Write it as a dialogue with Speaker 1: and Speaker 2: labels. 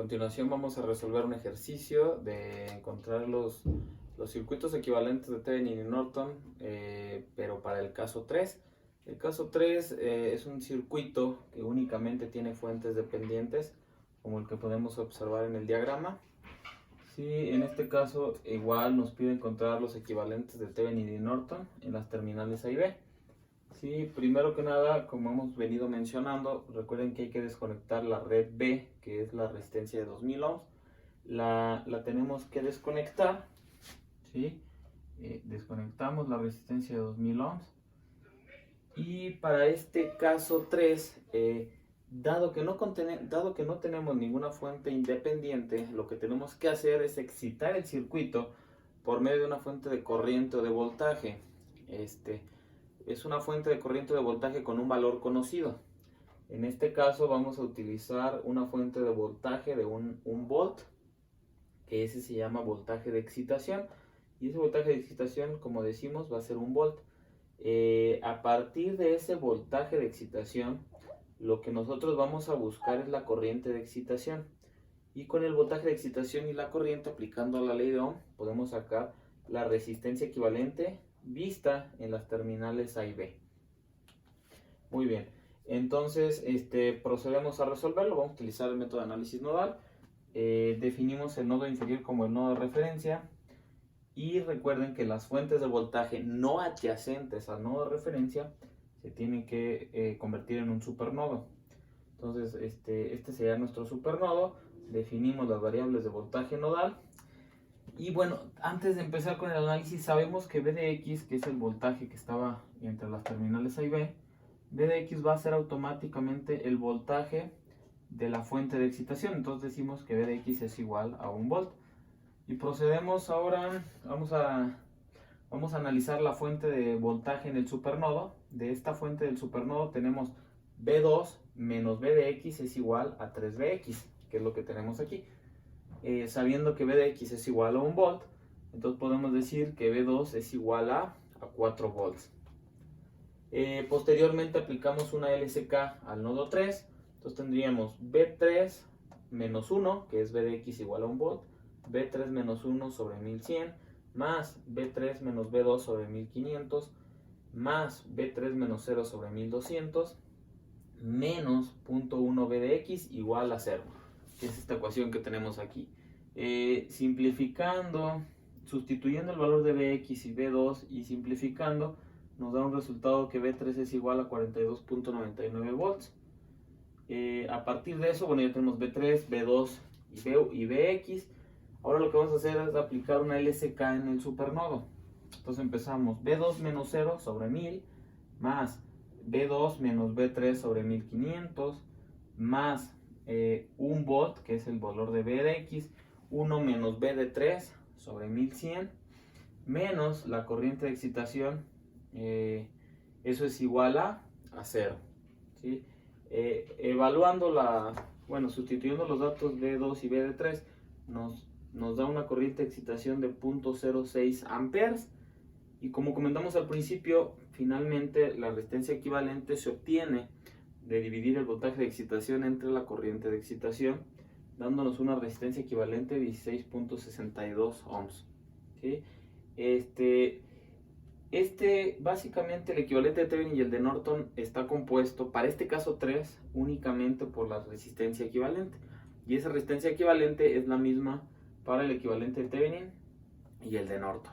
Speaker 1: continuación vamos a resolver un ejercicio de encontrar los circuitos equivalentes de Thevenin y Norton, pero para el caso 3. El caso 3 es un circuito que únicamente tiene fuentes dependientes, como el que podemos observar en el diagrama. Sí, en este caso igual nos pide encontrar los equivalentes de Thevenin y Norton en las terminales A y B. Sí, primero que nada, como hemos venido mencionando, recuerden que hay que desconectar la red B, que es la resistencia de 2000 ohms. La tenemos que desconectar, ¿sí? Desconectamos la resistencia de 2000 ohms. Y para este caso 3, dado que no tenemos ninguna fuente independiente, lo que tenemos que hacer es excitar el circuito por medio de una fuente de corriente o de voltaje. Es una fuente de corriente o de voltaje con un valor conocido. En este caso vamos a utilizar una fuente de voltaje de un volt, que ese se llama voltaje de excitación, y ese voltaje de excitación, como decimos, va a ser un volt. A partir de ese voltaje de excitación, lo que nosotros vamos a buscar es la corriente de excitación, y con el voltaje de excitación y la corriente, aplicando la ley de Ohm, podemos sacar la resistencia equivalente vista en las terminales A y B. Muy bien, entonces procedemos a resolverlo. Vamos a utilizar el método de análisis nodal. Definimos el nodo inferior como el nodo de referencia, y recuerden que las fuentes de voltaje no adyacentes al nodo de referencia se tienen que convertir en un supernodo. Entonces este sería nuestro supernodo. Definimos las variables de voltaje nodal. Y bueno, antes de empezar con el análisis, sabemos que V de X, que es el voltaje que estaba entre las terminales A y B, V de X va a ser automáticamente el voltaje de la fuente de excitación. Entonces decimos que V de X es igual a 1 volt. Y procedemos ahora, vamos a analizar la fuente de voltaje en el supernodo. De esta fuente del supernodo tenemos V2 menos V de X es igual a 3Vx, que es lo que tenemos aquí. Sabiendo que V de X es igual a 1 volt, entonces podemos decir que V2 es igual a 4 volts. Posteriormente aplicamos una LSK al nodo 3, entonces tendríamos V3 menos 1, que es V de X igual a 1 volt, V3 menos 1 sobre 1100, más V3 menos V2 sobre 1500, más V3 menos 0 sobre 1200, menos 0.1 V de X igual a 0. Que es esta ecuación que tenemos aquí. Simplificando, sustituyendo el valor de Vx y V2 y simplificando, nos da un resultado que V3 es igual a 42.99 volts. A partir de eso, bueno, ya tenemos V3, V2 y Vx. Ahora lo que vamos a hacer es aplicar una LSK en el supernodo. Entonces empezamos V2 menos 0 sobre 1000, más V2 menos V3 sobre 1500, más 1 volt, que es el valor de V de X, 1 menos V de 3 sobre 1100, menos la corriente de excitación, eso es igual a 0. ¿Sí? Sustituyendo los datos V2 y V de 3, nos da una corriente de excitación de 0.06 amperes. Y como comentamos al principio, finalmente la resistencia equivalente se obtiene de dividir el voltaje de excitación entre la corriente de excitación, dándonos una resistencia equivalente de 16.62 ohms. ¿Sí? Básicamente el equivalente de Thevenin y el de Norton está compuesto, para este caso 3, únicamente por la resistencia equivalente. Y esa resistencia equivalente es la misma para el equivalente de Thevenin y el de Norton.